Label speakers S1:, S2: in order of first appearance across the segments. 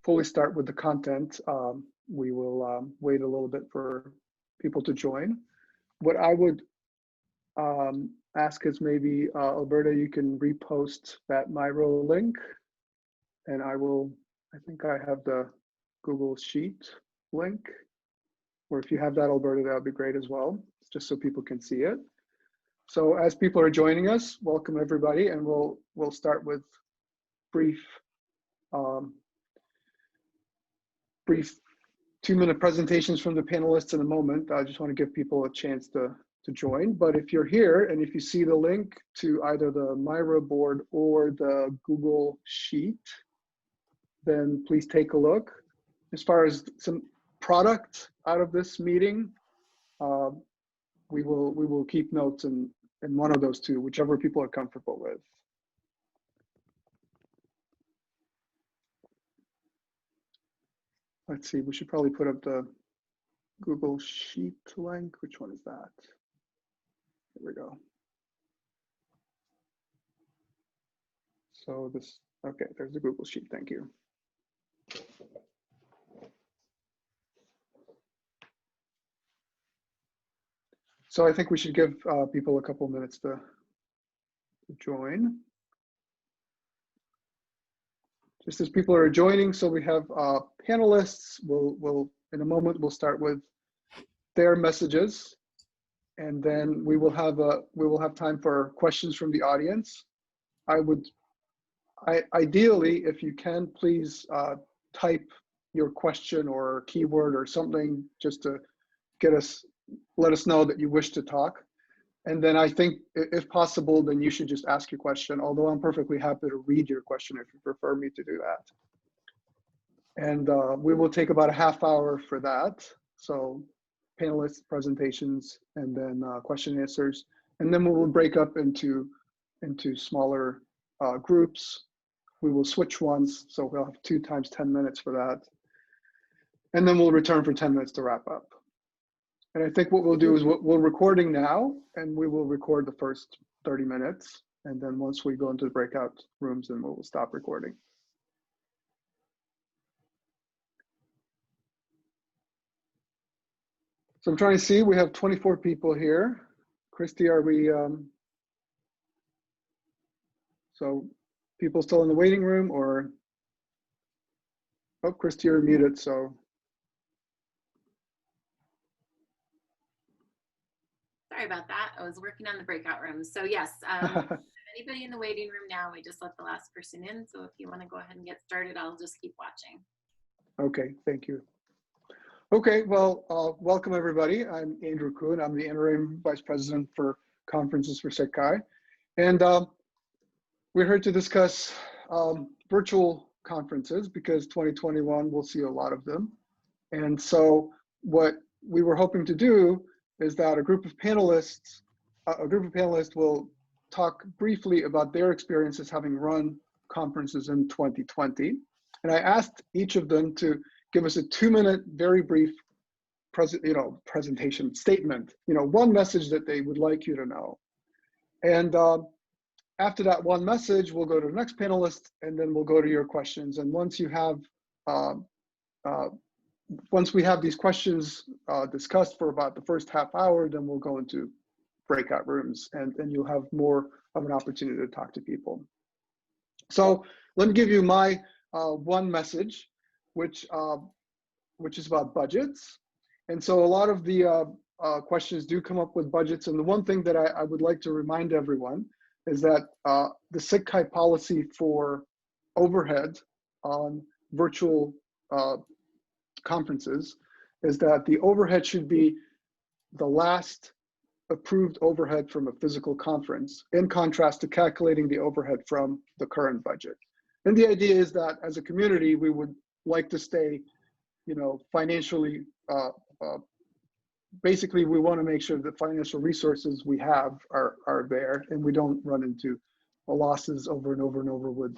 S1: fully start with the content, we will wait a little bit for people to join. What I would ask is maybe, Alberta, you can repost that Miro link, and I think I have the Google Sheet link, or if you have that, Alberta, that would be great as well, just so people can see it. So as people are joining us, welcome everybody, and we'll start with brief 2-minute presentations from the panelists in a moment. I just want to give people a chance to join. But if you're here and if you see the link to either the Miro board or the Google Sheet, then please take a look. As far as some product out of this meeting, we will keep notes in one of those two, whichever people are comfortable with. Let's see, we should probably put up the Google Sheet link. Which one is that? Here we go. So this, okay, there's the Google Sheet, thank you. So I think we should give people a couple minutes to join. Just as people are joining, so we have panelists. We'll in a moment we'll start with their messages, and then we will have time for questions from the audience. Ideally, if you can, please type your question or keyword or something just to let us know that you wish to talk. And then I think if possible, then you should just ask your question, although I'm perfectly happy to read your question if you prefer me to do that. And we will take about a half hour for that. So panelists, presentations, and then question and answers. And then we will break up into smaller groups. We will switch once, so we'll have 2 times 10 minutes for that. And then we'll return for 10 minutes to wrap up. And I think what we'll do is we're recording now, and we will record the first 30 minutes. And then once we go into the breakout rooms, then we'll stop recording. So I'm trying to see, we have 24 people here. Christy, are we, so people still in the waiting room, or, oh, Christy, you're muted, so.
S2: Sorry about that. I was working on the breakout rooms. So yes, anybody in the waiting room now, we just let the last person in. So if you want to go ahead and get started, I'll just keep watching.
S1: Okay, thank you. Okay, well, welcome everybody. I'm Andrew Kuhn. I'm the Interim Vice President for Conferences for SIGCHI. And we're here to discuss virtual conferences because 2021, we'll see a lot of them. And so what we were hoping to do is that a group of panelists will talk briefly about their experiences having run conferences in 2020. And I asked each of them to give us a 2-minute, very brief presentation statement, one message that they would like you to know. And after that one message, we'll go to the next panelist, and then we'll go to your questions. And once you have once we have these questions discussed for about the first half hour, then we'll go into breakout rooms, and you'll have more of an opportunity to talk to people. So let me give you my one message, which is about budgets. And so a lot of the questions do come up with budgets. And the one thing that I would like to remind everyone is that the SIGCHI policy for overhead on virtual conferences is that the overhead should be the last approved overhead from a physical conference, in contrast to calculating the overhead from the current budget. And the idea is that as a community, we would like to stay, financially, basically we want to make sure that financial resources we have are there, and we don't run into losses over and over and over with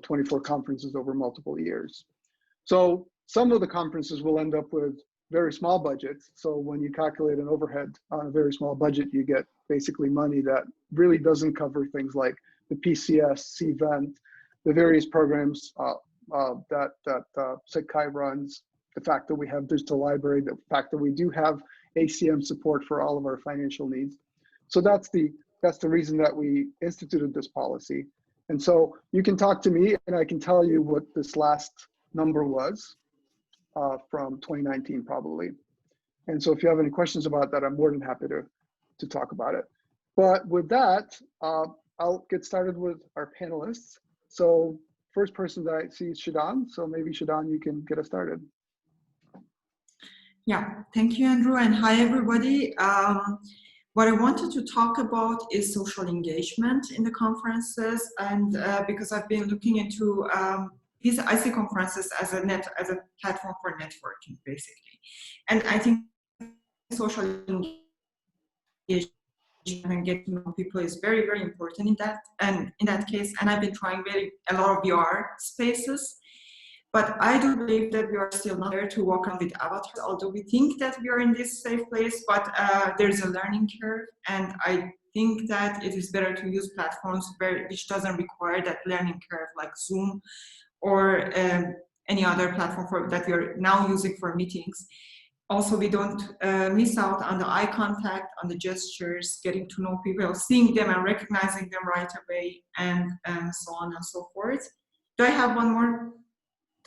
S1: 24 conferences over multiple years. So some of the conferences will end up with very small budgets. So when you calculate an overhead on a very small budget, you get basically money that really doesn't cover things like the PCS, CVent, the various programs that SIGCHI runs, the fact that we have digital library, the fact that we do have ACM support for all of our financial needs. So that's the reason that we instituted this policy. And so you can talk to me and I can tell you what this last number was from 2019 probably. And so if you have any questions about that, I'm more than happy to talk about it. But with that, I'll get started with our panelists. So first person that I see is Shadan. So maybe Shadan, you can get us started.
S3: Yeah, thank you, Andrew, and hi, everybody. What I wanted to talk about is social engagement in the conferences, and because I've been looking into these IC conferences as a platform for networking, basically, and I think social engagement and get to know people is very, very important in that case. And I've been trying a lot of VR spaces. But I do believe that we are still not there to walk on with avatars, although we think that we are in this safe place, but there's a learning curve. And I think that it is better to use platforms which doesn't require that learning curve, like Zoom or any other platform that we are now using for meetings. Also, we don't miss out on the eye contact, on the gestures, getting to know people, seeing them and recognizing them right away, and so on and so forth. Do I have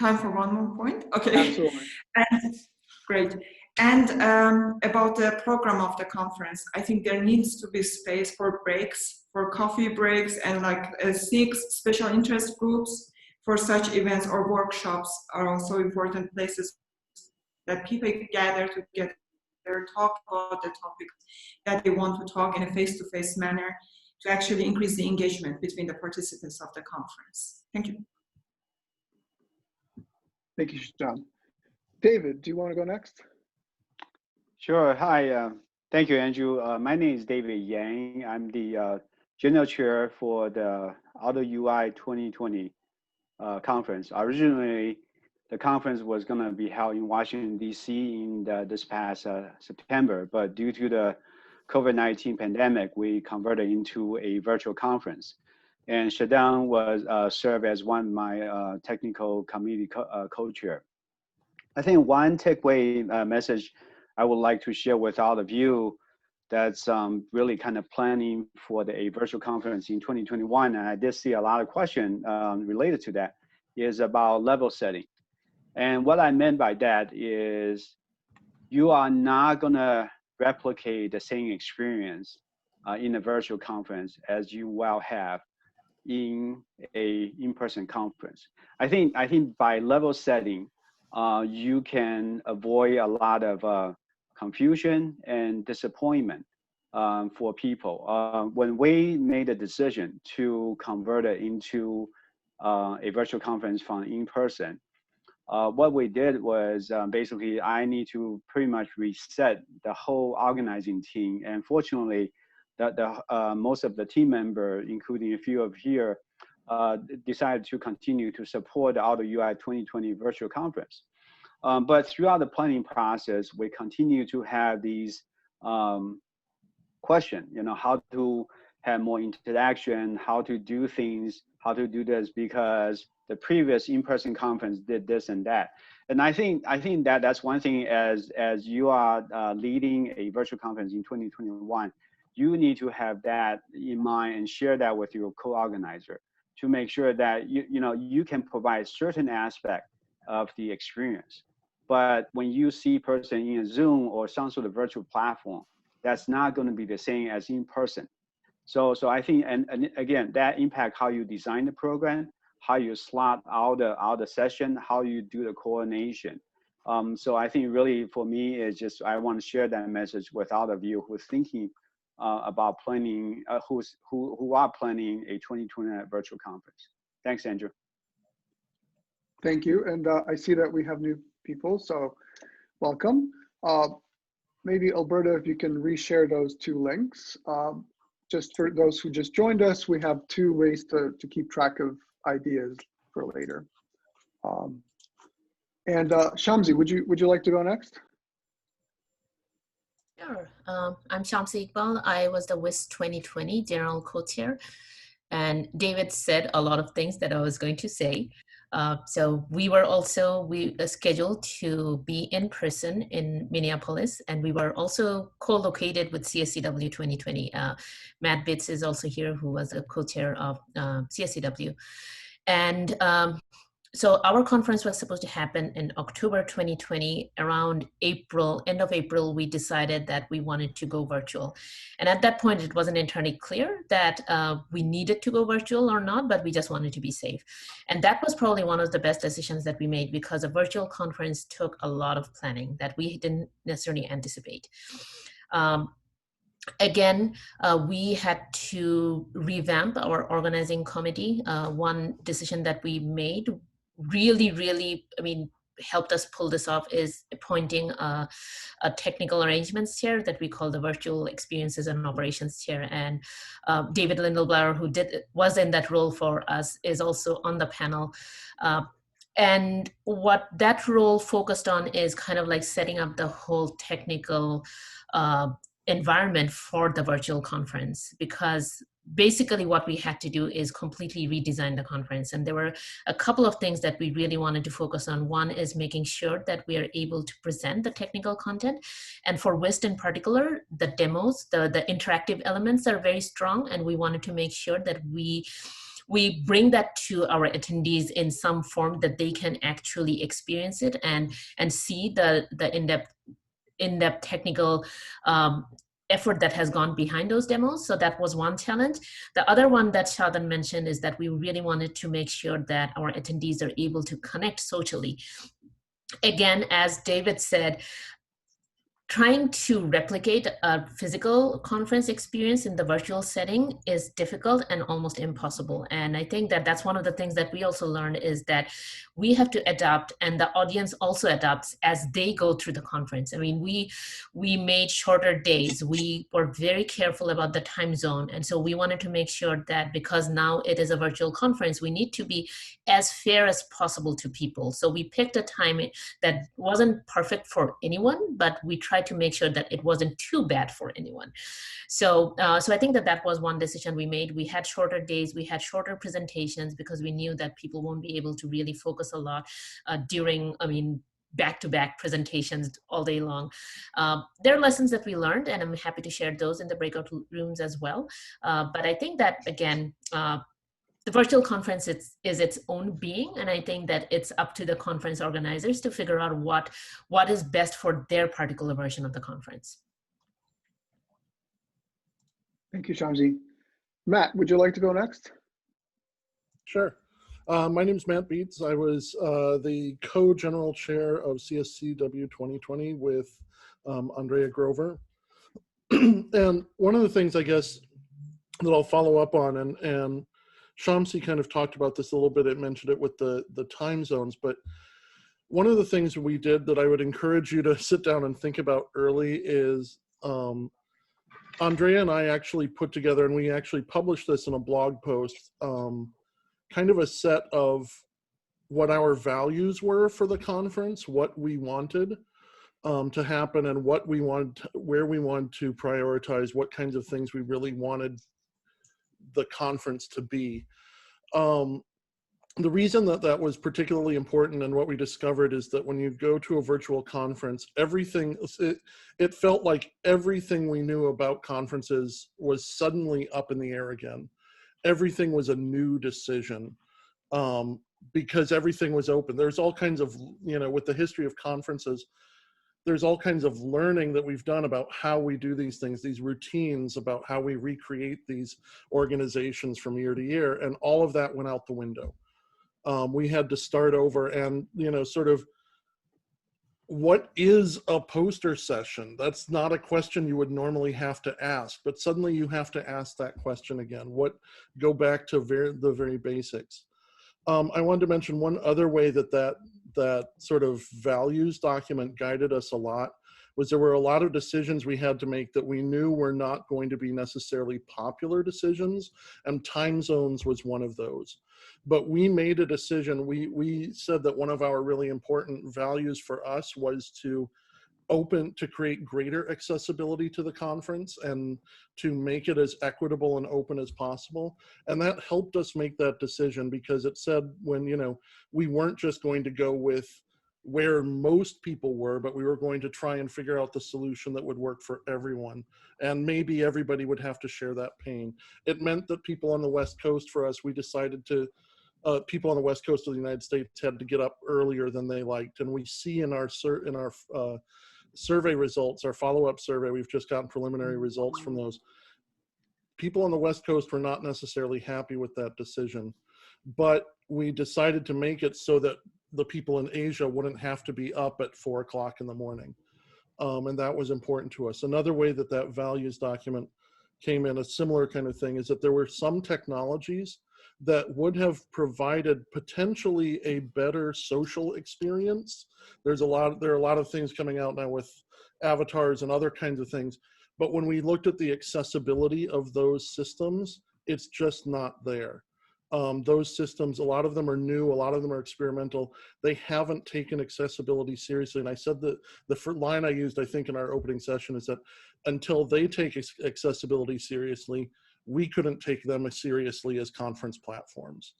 S3: time for one more point? Okay.
S1: Absolutely.
S3: Great. And about the program of the conference, I think there needs to be space for breaks, for coffee breaks, and like 6 special interest groups for such events, or workshops are also important places that people gather together, talk about the topics that they want to talk in a face-to-face manner to actually increase the engagement between the participants of the conference. Thank you.
S1: Thank you, John. David, do you want to go next?
S4: Sure. Hi. Thank you, Andrew. My name is David Yang. I'm the General Chair for the Auto UI 2020 conference. Originally, the conference was going to be held in Washington, D.C. in this past September, but due to the COVID-19 pandemic, we converted into a virtual conference. And Shadan was served as one of my technical committee co-chair. I think one takeaway message I would like to share with all of you that's really kind of planning for a virtual conference in 2021, and I did see a lot of questions related to that, is about level setting. And what I meant by that is you are not going to replicate the same experience in a virtual conference as you will have in a in-person conference. I think by level setting, you can avoid a lot of confusion and disappointment for people. When we made a decision to convert it into a virtual conference from in-person, what we did was basically I need to pretty much reset the whole organizing team. And fortunately, most of the team members, including a few of here, decided to continue to support the Auto UI 2020 virtual conference. But throughout the planning process, we continue to have these questions, how to have more interaction, how to do things, how to do this, because the previous in-person conference did this and that. And I think that's one thing as you are leading a virtual conference in 2021, you need to have that in mind and share that with your co-organizer to make sure that you can provide certain aspect of the experience. But when you see person in a Zoom or some sort of virtual platform, that's not going to be the same as in person. So I think, and again, that impact how you design the program, how you slot out the session, how you do the coordination. So I think really for me is just I want to share that message with all of you who's thinking about planning, who are planning a 2020 virtual conference. Thanks, Andrew.
S1: Thank you. And I see that we have new people, so welcome. Maybe Alberta, if you can reshare those 2 links. Just for those who just joined us, we have 2 ways to keep track of ideas for later. And Shamsi, would you like to go next?
S5: Sure. I'm Shamsi Iqbal. I was the WIS 2020 General Co-Chair, and David said a lot of things that I was going to say. So we were also scheduled to be in person in Minneapolis, and we were also co-located with CSCW 2020. Matt Bitts is also here, who was a co-chair of CSCW. And so our conference was supposed to happen in October 2020. Around April, end of April, we decided that we wanted to go virtual. And at that point, it wasn't entirely clear that we needed to go virtual or not, but we just wanted to be safe. And that was probably one of the best decisions that we made, because a virtual conference took a lot of planning that we didn't necessarily anticipate. Again, we had to revamp our organizing committee. One decision that we made really, I mean, helped us pull this off is appointing a technical arrangements chair that we call the Virtual Experiences and Operations Chair. And David Lindelbauer, who was in that role for us, is also on the panel. And what that role focused on is kind of like setting up the whole technical environment for the virtual conference, because basically what we had to do is completely redesign the conference. And there were a couple of things that we really wanted to focus on. One is making sure that we are able to present the technical content. And for WIST in particular, the demos, the interactive elements are very strong. And we wanted to make sure that we bring that to our attendees in some form that they can actually experience it and see the in-depth technical effort that has gone behind those demos. So that was one challenge. The other one that Shadan mentioned is that we really wanted to make sure that our attendees are able to connect socially. Again, as David said, trying to replicate a physical conference experience in the virtual setting is difficult and almost impossible. And I think that that's one of the things that we also learned, is that we have to adapt, and the audience also adapts as they go through the conference. I mean, we made shorter days. We were very careful about the time zone. And so we wanted to make sure that, because now it is a virtual conference, we need to be as fair as possible to people. So we picked a time that wasn't perfect for anyone, but we tried to make sure that it wasn't too bad for anyone. So I think that that was one decision we made. We had shorter days, we had shorter presentations, because we knew that people won't be able to really focus a lot during, I mean, back-to-back presentations all day long. There are lessons that we learned, and I'm happy to share those in the breakout rooms as well. But I think that, again, the virtual conference is its own being, and I think that it's up to the conference organizers to figure out what is best for their particular version of the conference.
S1: Thank you, Shamsi. Matt, would you like to go next?
S6: Sure. My name is Matt Beets. I was the co-general chair of CSCW 2020 with Andrea Grover. And one of the things, I guess, that I'll follow up on, and Shamsi kind of talked about this a little bit, it mentioned it with the time zones, but one of the things we did that I would encourage you to sit down and think about early is Andrea and I actually put together, and we actually published this in a blog post, kind of a set of what our values were for the conference, what we wanted to happen, and what we wanted, where we wanted to prioritize, what kinds of things we really wanted the conference to be. The reason that that was particularly important, and what we discovered, is that when you go to a virtual conference, everything, it felt like everything we knew about conferences was suddenly up in the air again. Everything was a new decision because everything was open. There's all kinds of, you know, with the history of conferences, there's all kinds of learning that we've done about how we do these things, these routines, about how we recreate these organizations from year to year, and all of that went out the window. We had to start over, and, you know, sort of, what is a poster session? That's not a question you would normally have to ask, but suddenly you have to ask that question again. Go back to the very basics. I wanted to mention one other way that sort of values document guided us a lot, was there were a lot of decisions we had to make that we knew were not going to be necessarily popular decisions, and time zones was one of those. But we made a decision. We said that one of our really important values for us was to to create greater accessibility to the conference and to make it as equitable and open as possible. And that helped us make that decision, because it said when, you know, we weren't just going to go with where most people were, but we were going to try and figure out the solution that would work for everyone. And maybe everybody would have to share that pain. It meant that people on the West Coast, for us, we decided to, people on the West Coast of the United States had to get up earlier than they liked. And we see in our survey results, our follow-up survey, we've just gotten preliminary results from those. People on the West Coast were not necessarily happy with that decision, but we decided to make it so that the people in Asia wouldn't have to be up at 4 o'clock in the morning. And that was important to us. Another way that that values document came in, a similar kind of thing, is that there were some technologies that would have provided potentially a better social experience. There are a lot of things coming out now with avatars and other kinds of things. But when we looked at the accessibility of those systems, it's just not there. Those systems, a lot of them are new, a lot of them are experimental. They haven't taken accessibility seriously. And I said that the line I used, I think, in our opening session is that until they take accessibility seriously, we couldn't take them as seriously as conference platforms.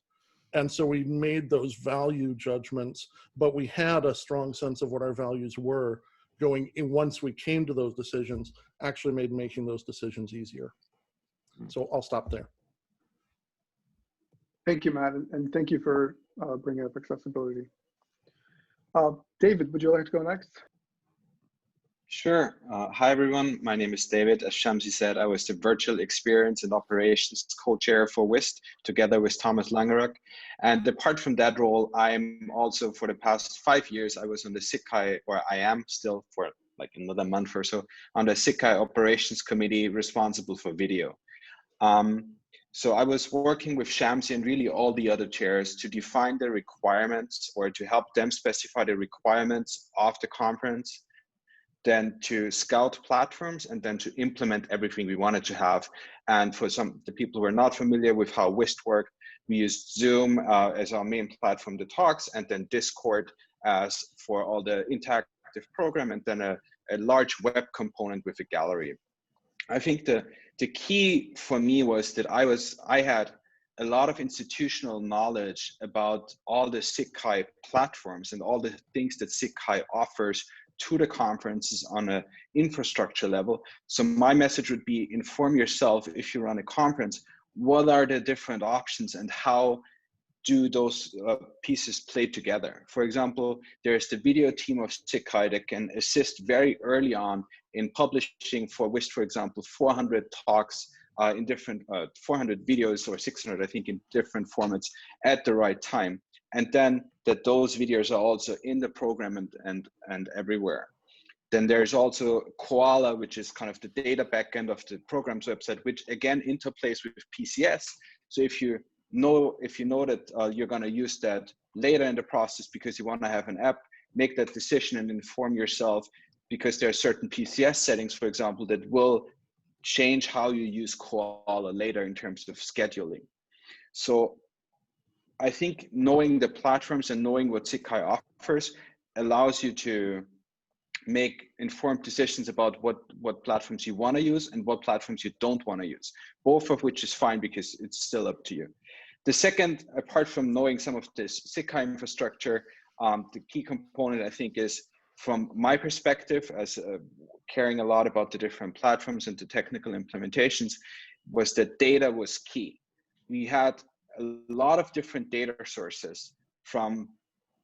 S6: And so we made those value judgments, but we had a strong sense of what our values were going in. Once we came to those decisions, actually made making those decisions easier. So I'll stop there.
S1: Thank you, Matt, and thank you for bringing up accessibility. David, would you like to go next?
S7: Sure. Hi, everyone. My name is David. As Shamsi said, I was the Virtual Experience and Operations Co-Chair for WIST, together with Thomas Langerak. And apart from that role, I'm also, for the past 5 years, I was on the SIGCHI, or I am still for like another month or so, on the SIGCHI Operations Committee responsible for video. So I was working with Shamsi and really all the other chairs to define the requirements, or to help them specify the requirements of the conference, then to scout platforms, and then to implement everything we wanted to have. And for the people who are not familiar with how WIST worked, we used Zoom as our main platform, the talks, and then Discord as for all the interactive program, and then a large web component with a gallery. I think the key for me was that I had a lot of institutional knowledge about all the SIGCHI platforms and all the things that SIGCHI offers to the conferences on an infrastructure level. So my message would be, inform yourself if you run a conference, what are the different options and how do those pieces play together. For example, there's the video team of SIGCHI that can assist very early on in publishing for WIST, for example, 400 talks in different, 400 videos or 600, I think, in different formats at the right time. And then that those videos are also in the program and everywhere. Then there's also Koala, which is kind of the data backend of the program's website, which again interplays with PCS. So if you know that you're going to use that later in the process because you want to have an app, make that decision and inform yourself, because there are certain PCS settings, for example, that will change how you use Koala later in terms of scheduling. So I think knowing the platforms and knowing what SIGCHI offers allows you to make informed decisions about what platforms you want to use and what platforms you don't want to use, both of which is fine because it's still up to you. The second, apart from knowing some of this SIGCHI infrastructure, the key component, I think, is from my perspective as caring a lot about the different platforms and the technical implementations, was that data was key. We had a lot of different data sources from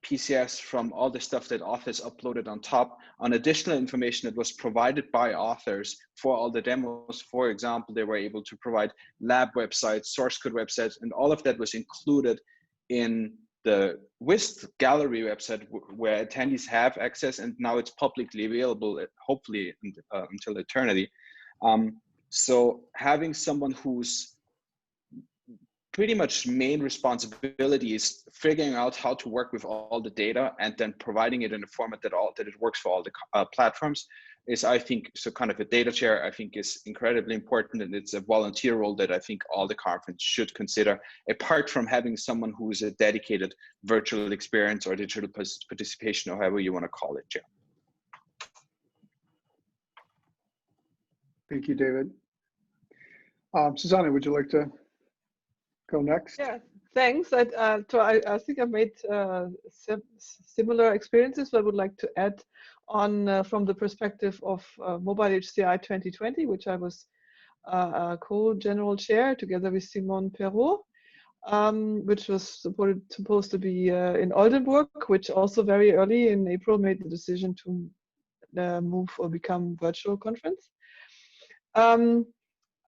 S7: PCS, from all the stuff that authors uploaded on top, on additional information that was provided by authors for all the demos. For example, they were able to provide lab websites, source code websites, and all of that was included in the WIST gallery website where attendees have access, and now it's publicly available, hopefully until eternity. So having someone whose pretty much main responsibility is figuring out how to work with all the data and then providing it in a format that it works for all the platforms is, I think, so kind of a data chair, I think, is incredibly important, and it's a volunteer role that I think all the conference should consider, apart from having someone who is a dedicated virtual experience or digital participation, or however you want to call it, chair.
S1: Thank you, David. Susanna, would you like to go next?
S8: Yeah, thanks. I think I've made similar experiences, but I would like to add on from the perspective of Mobile HCI 2020, which I was co-general chair together with Simone Perrault, which was supposed to be in Oldenburg, which also very early in April made the decision to move or become virtual conference.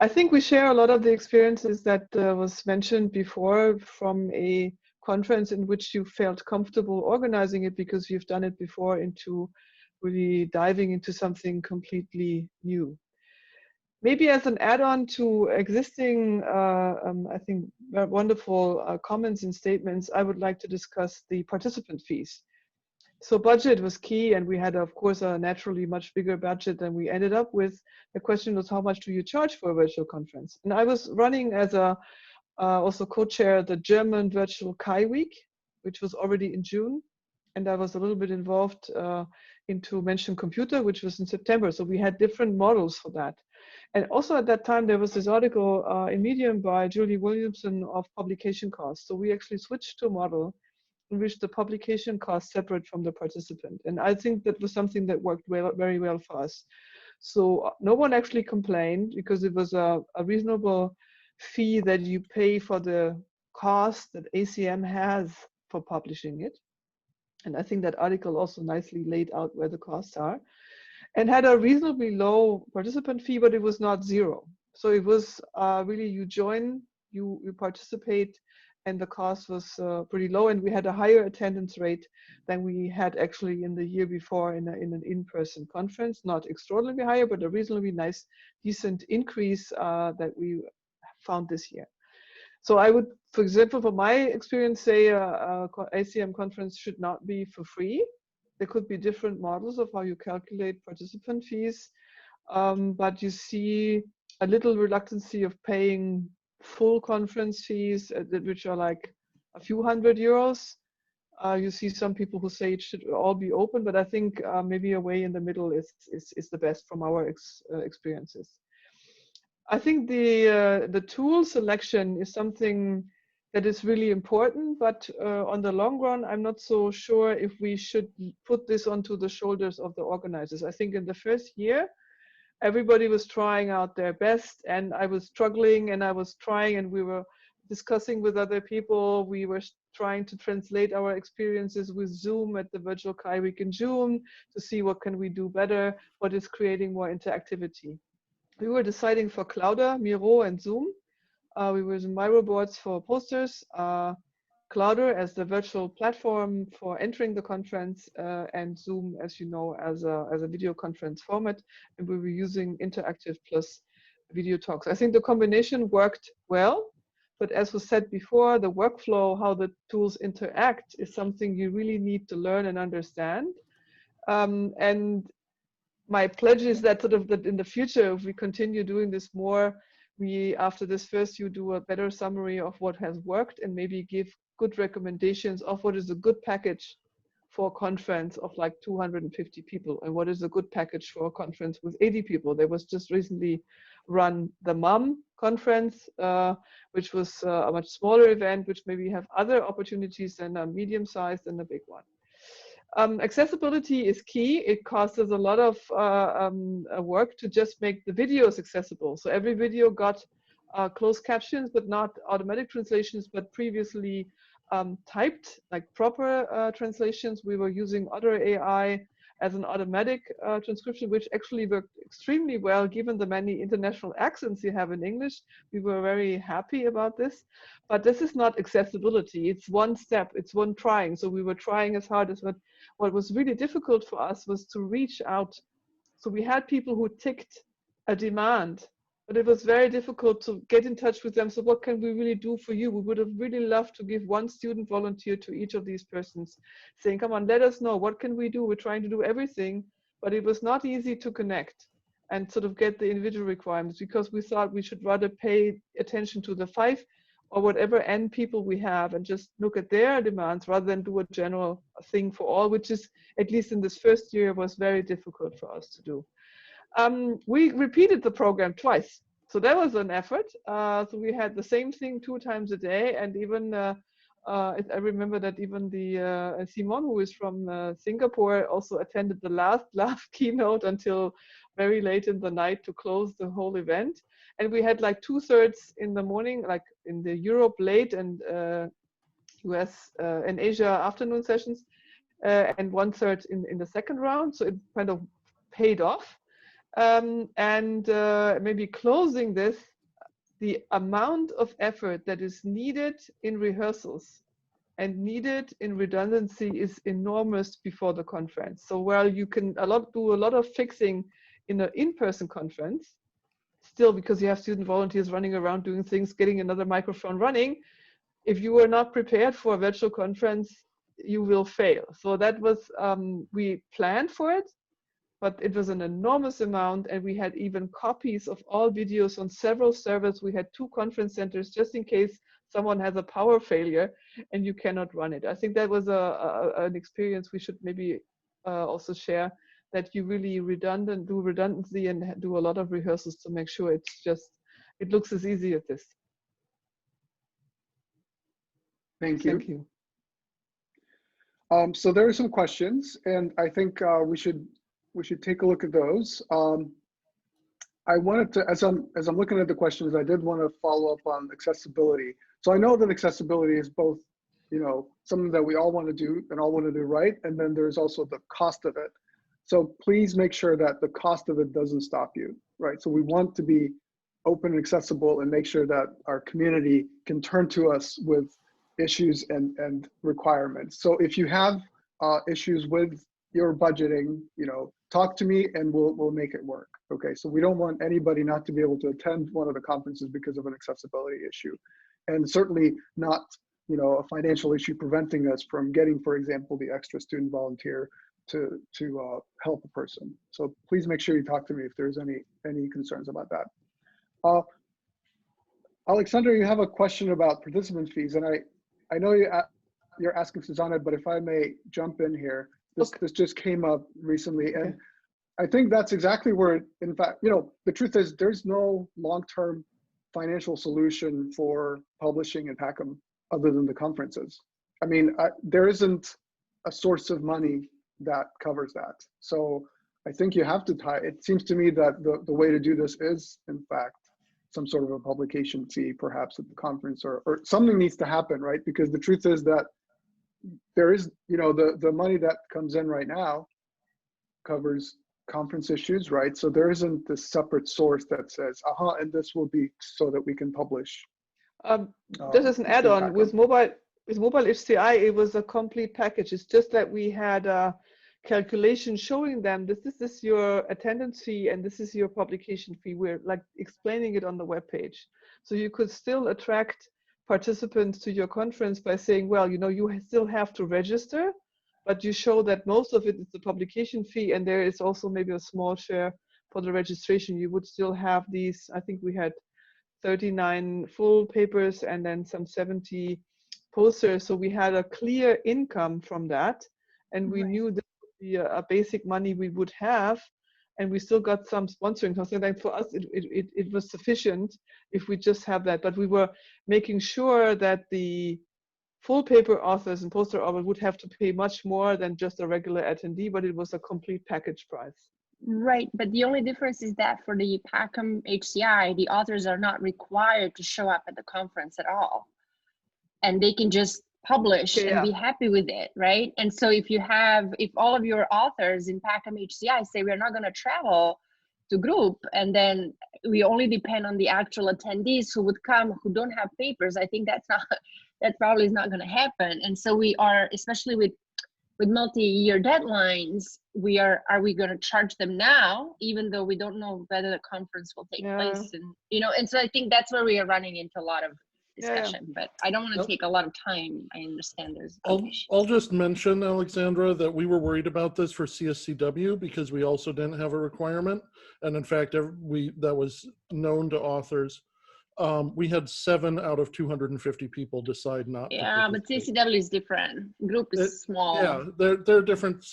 S8: I think we share a lot of the experiences that was mentioned before from a conference in which you felt comfortable organizing it because you've done it before, into really diving into something completely new. Maybe as an add-on to existing, I think, wonderful comments and statements, I would like to discuss the participant fees. So budget was key, and we had, of course, a naturally much bigger budget than we ended up with. The question was, how much do you charge for a virtual conference? And I was running as a also co-chair the German Virtual Chi Week, which was already in June, and I was a little bit involved into Mention Computer, which was in September. So we had different models for that. And also at that time, there was this article in Medium by Julie Williamson of publication costs. So we actually switched to a model in which the publication cost separate from the participant. And I think that was something that worked very well for us. So no one actually complained because it was a reasonable fee that you pay for the cost that ACM has for publishing it. And I think that article also nicely laid out where the costs are, and had a reasonably low participant fee, but it was not zero. So it was really, you join, you participate, and the cost was pretty low, and we had a higher attendance rate than we had actually in the year before in an in-person conference. Not extraordinarily higher, but a reasonably nice, decent increase that we found this year. So I would, for example, from my experience, say ACM conference should not be for free. There could be different models of how you calculate participant fees, but you see a little reluctancy of paying full conference fees, which are like a few €100. You see some people who say it should all be open, but I think maybe a way in the middle is the best from our experiences. I think the tool selection is something that is really important, but on the long run, I'm not so sure if we should put this onto the shoulders of the organizers. I think in the first year, everybody was trying out their best, and I was struggling, and I was trying, and we were discussing with other people. We were trying to translate our experiences with Zoom at the Virtual Chi Week in June to see what can we do better, what is creating more interactivity. We were deciding for Clouder, Miro, and Zoom. We were using Miro boards for posters, Clouder as the virtual platform for entering the conference, and Zoom, as you know, as a video conference format. And we were using interactive plus video talks. I think the combination worked well, but as was said before, the workflow, how the tools interact, is something you really need to learn and understand. And my pledge is that sort of that in the future, if we continue doing this more, we, after this first, you do a better summary of what has worked and maybe give good recommendations of what is a good package for a conference of like 250 people and what is a good package for a conference with 80 people. There was just recently run the MUM conference, which was a much smaller event, which maybe have other opportunities than a medium-sized and a big one. Accessibility is key. It costs us a lot of work to just make the videos accessible. So every video got closed captions, but not automatic translations, but previously typed, like proper translations. We were using Otter AI as an automatic transcription, which actually worked extremely well given the many international accents you have in English. We were very happy about this, but this is not accessibility. It's one step, it's one trying. So we were trying as hard as what was really difficult for us was to reach out. So we had people who ticked a demand, but it was very difficult to get in touch with them. So what can we really do for you? We would have really loved to give one student volunteer to each of these persons, saying, come on, let us know, what can we do? We're trying to do everything, but it was not easy to connect and sort of get the individual requirements, because we thought we should rather pay attention to the 5 or whatever N people we have and just look at their demands rather than do a general thing for all, which is, at least in this first year, was very difficult for us to do. we repeated the program twice. So that was an effort. So we had the same thing 2 times a day, and even I remember that even the Simon, who is from Singapore, also attended the last keynote until very late in the night to close the whole event. And we had like 2/3 in the morning, like in the Europe late and US and Asia afternoon sessions, and 1/3 in the second round. So it kind of paid off. And maybe closing this, the amount of effort that is needed in rehearsals and needed in redundancy is enormous before the conference. So while you can do a lot of fixing in an in-person conference, still because you have student volunteers running around doing things, getting another microphone running, if you were not prepared for a virtual conference, you will fail. So that was, we planned for it, but it was an enormous amount, and we had even copies of all videos on several servers. We had 2 conference centers just in case someone has a power failure and you cannot run it. I think that was an experience we should maybe also share, that you really do redundancy and do a lot of rehearsals to make sure it looks as easy as this.
S1: Thank you.
S8: Thank you.
S1: So there are some questions, and I think we should take a look at those. I wanted to, as I'm looking at the questions, I did want to follow up on accessibility. So I know that accessibility is both, something that we all want to do and all want to do right, and then there's also the cost of it. So please make sure that the cost of it doesn't stop you, right? So we want to be open and accessible and make sure that our community can turn to us with issues and requirements. So if you have issues with your budgeting, talk to me and we'll make it work. Okay, so we don't want anybody not to be able to attend one of the conferences because of an accessibility issue, and certainly not, a financial issue preventing us from getting, for example, the extra student volunteer to help a person. So please make sure you talk to me if there's any concerns about that. Alexandra, you have a question about participant fees, and I know you're asking Susanna, but if I may jump in here, this just came up recently, and I think that's exactly where, in fact, the truth is there's no long-term financial solution for publishing and Packham other than the conferences. I mean, there isn't a source of money that covers that. So I think you have to tie, it seems to me that the way to do this is, in fact, some sort of a publication fee, perhaps at the conference, or something needs to happen, right? Because the truth is that there is, the money that comes in right now covers conference issues, right? So there isn't this separate source that says, and this will be so that we can publish.
S8: This is an add-on with mobile HCI. It was a complete package. It's just that we had a calculation showing them this is your attendance fee and this is your publication fee. We're like explaining it on the webpage, so you could still attract participants to your conference by saying, well, you still have to register, but you show that most of it is the publication fee, and there is also maybe a small share for the registration. You would still have these, I think we had 39 full papers and then some 70 posters. So we had a clear income from that, and we knew this would be a basic money we would have, and we still got some sponsoring. So I think for us, it was sufficient if we just have that, but we were making sure that the full paper authors and poster authors would have to pay much more than just a regular attendee, but it was a complete package price.
S9: Right, but the only difference is that for the Packham HCI, the authors are not required to show up at the conference at all. And they can just publish and be happy with it, right? And so if all of your authors in Packham HCI say we're not gonna travel to group, and then we only depend on the actual attendees who would come who don't have papers, I think that probably is not gonna happen. And so we are, especially with multi-year deadlines, are we going to charge them now, even though we don't know whether the conference will take place? And and so I think that's where we are running into a lot of discussion. But I don't want to take a lot of time. I understand there's
S6: I'll just mention, Alexandra, that we were worried about this for CSCW because we also didn't have a requirement, and in fact that was known to authors. We had 7 out of 250 people decide not to
S9: Yeah, but
S6: participate.
S9: CCW is different. Group is small.
S6: Yeah, they're different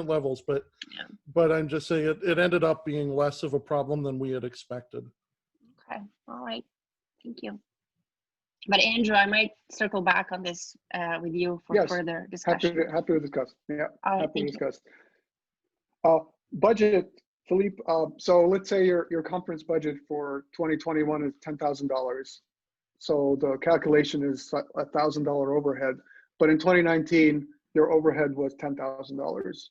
S6: levels, but
S9: Yeah.
S6: but I'm just saying it ended up being less of a problem than we had expected.
S9: Okay, all right, thank you. But Andrew, I might circle back on this with you for
S1: Yes,
S9: further discussion.
S1: happy to discuss. Yeah,
S9: All right,
S1: happy to
S9: thank you.
S1: discuss. Budget, Philippe. So let's say your conference budget for 2021 is $10,000. So the calculation is $1,000 overhead. But in 2019, your overhead was $10,000.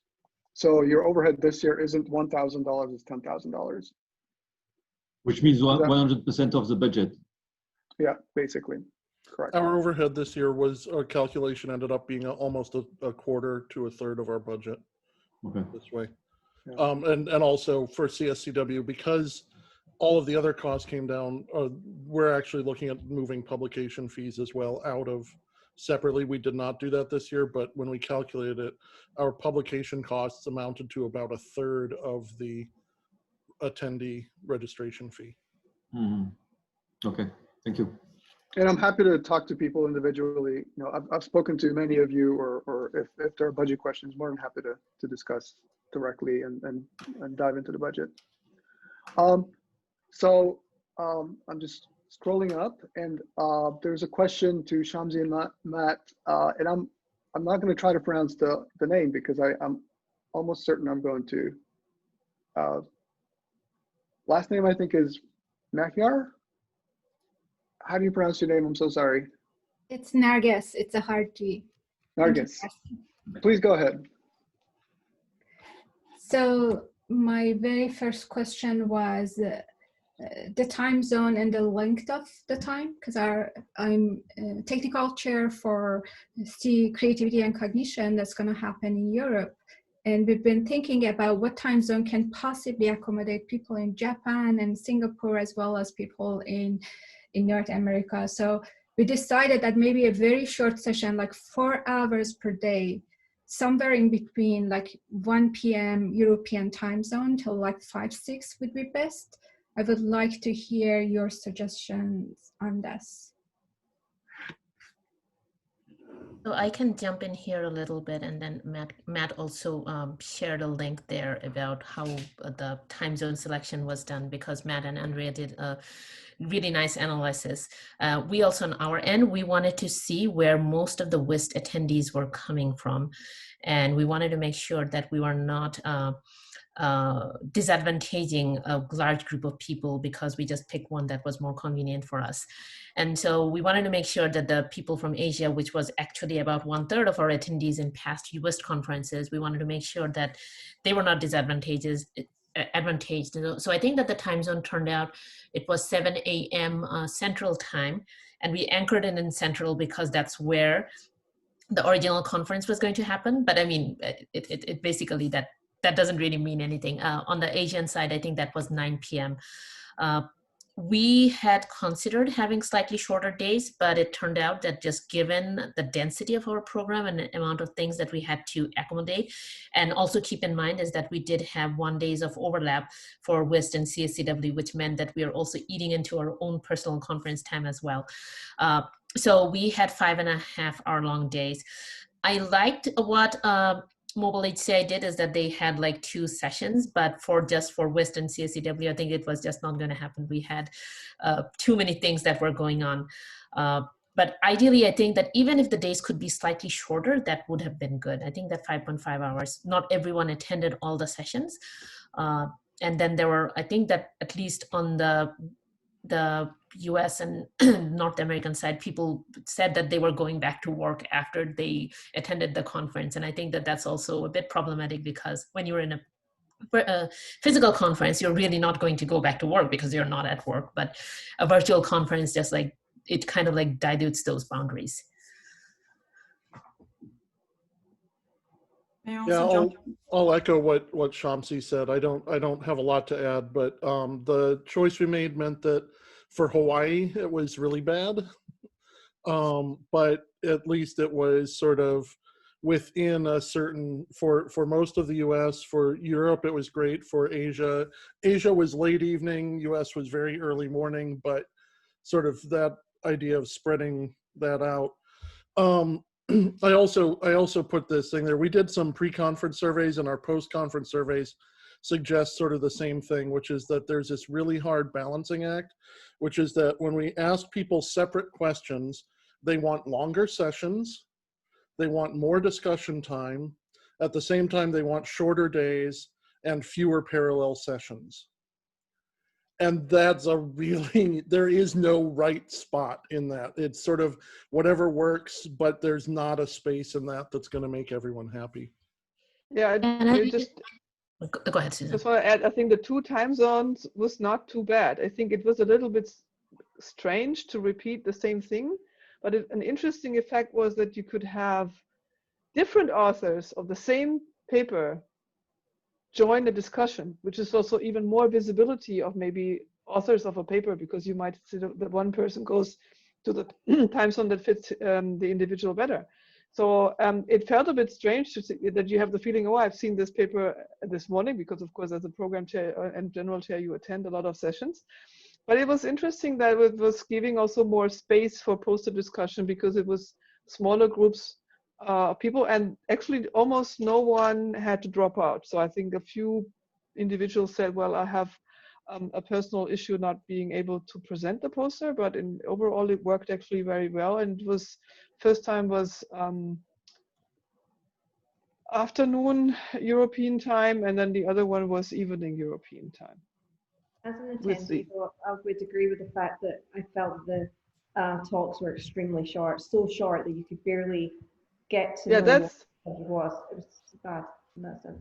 S1: So your overhead this year isn't $1,000, it's $10,000.
S10: Which means 100% of the budget.
S1: Yeah, basically, correct.
S6: Our overhead this year was, our calculation ended up being almost a quarter to a third of our budget.
S10: Okay.
S6: This way.
S1: Yeah.
S6: And also for CSCW, because all of the other costs came down, we're actually looking at moving publication fees as well out of separately. We did not do that this year, but when we calculated it, our publication costs amounted to about a third of the attendee registration fee.
S10: Mm-hmm. Okay, thank you.
S1: And I'm happy to talk to people individually. You know, I've spoken to many of you, or if there are budget questions, more than happy to discuss directly and dive into the budget. So I'm just scrolling up, and there's a question to Shamsi and Matt, and I'm not going to try to pronounce the name because I'm almost certain I'm going to. Last name I think is Makyar. How do you pronounce your name? I'm so sorry.
S11: It's Nargis. It's a hard G.
S1: Nargis. Please go ahead.
S11: So my very first question was the time zone and the length of the time, because I'm technical chair for creativity and cognition that's going to happen in Europe. And we've been thinking about what time zone can possibly accommodate people in Japan and Singapore, as well as people in North America. So we decided that maybe a very short session, like 4 hours per day, somewhere in between like 1 p.m. European time zone till like 5, 6 would be best. I would like to hear your suggestions on this.
S5: So I can jump in here a little bit, and then Matt also shared a link there about how the time zone selection was done, because Matt and Andrea did a really nice analysis. We also on our end, we wanted to see where most of the WIST attendees were coming from. And we wanted to make sure that we were not disadvantaging a large group of people because we just picked one that was more convenient for us. And so we wanted to make sure that the people from Asia, which was actually about 1/3 of our attendees in past WIST conferences, we wanted to make sure that they were not advantaged. So I think that the time zone turned out, it was 7 a.m. Central time, and we anchored it in Central because that's where the original conference was going to happen. But I mean, it basically that doesn't really mean anything. On the Asian side, I think that was 9 p.m. We had considered having slightly shorter days, but it turned out that just given the density of our program and the amount of things that we had to accommodate, and also keep in mind is that we did have 1 day of overlap for WIST and CSCW, which meant that we are also eating into our own personal conference time as well. So we had 5.5 hour long days. I liked what Mobile HCI did is that they had like 2 sessions, but for WIST and CSCW, I think it was just not going to happen. We had too many things that were going on. But ideally, I think that even if the days could be slightly shorter, that would have been good. I think that 5.5 hours, not everyone attended all the sessions. And then there were, I think that at least on the US and North American side, people said that they were going back to work after they attended the conference. And I think that that's also a bit problematic because when you're in a physical conference, you're really not going to go back to work because you're not at work. But a virtual conference, just like, it kind of like dilutes those boundaries.
S6: Yeah, I'll echo what Shamsi said. I don't have a lot to add, but the choice we made meant that for Hawaii it was really bad, but at least it was sort of within a certain, for most of the US. For Europe it was great. For Asia was late evening, US was very early morning, but sort of that idea of spreading that out. I also put this thing there. We did some pre-conference surveys, and our post-conference surveys suggest sort of the same thing, which is that there's this really hard balancing act, which is that when we ask people separate questions, they want longer sessions, they want more discussion time. At the same time, they want shorter days and fewer parallel sessions. And that's a really, there is no right spot in that. It's sort of whatever works, but there's not a space in that that's going to make everyone happy.
S8: Yeah,
S5: go ahead, Susan.
S8: Just want to add, I think the 2 time zones was not too bad. I think it was a little bit strange to repeat the same thing, but an interesting effect was that you could have different authors of the same paper join the discussion, which is also even more visibility of maybe authors of a paper, because you might see that one person goes to the time zone that fits the individual better. So it felt a bit strange to see that you have the feeling, oh, I've seen this paper this morning, because of course as a program chair and general chair, you attend a lot of sessions. But it was interesting that it was giving also more space for poster discussion, because it was smaller groups of people, and actually almost no one had to drop out. So I think a few individuals said, well, I have a personal issue not being able to present the poster, but overall it worked actually very well. And it was, first time was afternoon European time, and then the other one was evening European time.
S12: As an attendee, I would agree with the fact that I felt the talks were extremely short, so short that you could barely get to know what it was. It was bad in that sense.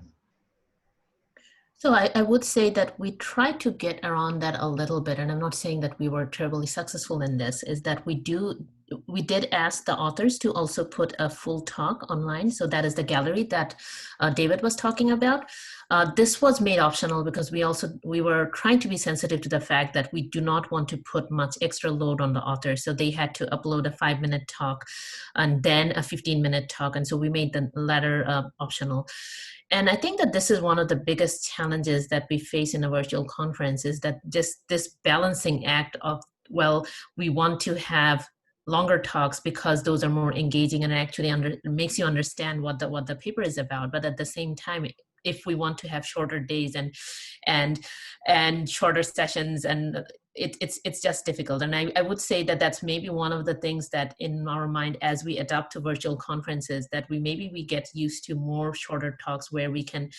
S5: So I would say that we tried to get around that a little bit, and I'm not saying that we were terribly successful in this, is that we did ask the authors to also put a full talk online. So that is the gallery that David was talking about. This was made optional because we were trying to be sensitive to the fact that we do not want to put much extra load on the authors. So they had to upload a 5-minute talk and then a 15-minute talk. And so we made the latter optional. And I think that this is one of the biggest challenges that we face in a virtual conference, is that just this balancing act of, well, we want to have longer talks because those are more engaging and actually makes you understand what the paper is about. But at the same time, if we want to have shorter days and shorter sessions, and it's just difficult. And I would say that that's maybe one of the things that in our mind, as we adapt to virtual conferences, that we get used to more shorter talks where we can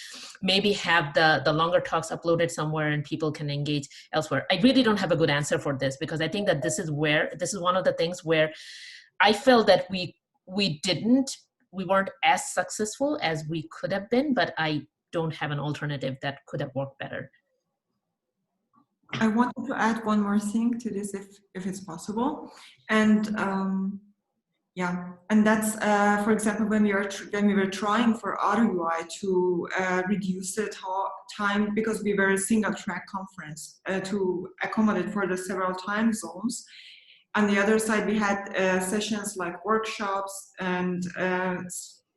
S5: maybe have the longer talks uploaded somewhere and people can engage elsewhere. I really don't have a good answer for this, because I think that this is one of the things where I felt that we weren't as successful as we could have been, but I don't have an alternative that could have worked better.
S3: I wanted to add one more thing to this, if it's possible, and and that's for example, when we were trying for Auto UI to reduce the time, because we were a single track conference to accommodate for the several time zones. On the other side, we had sessions like workshops and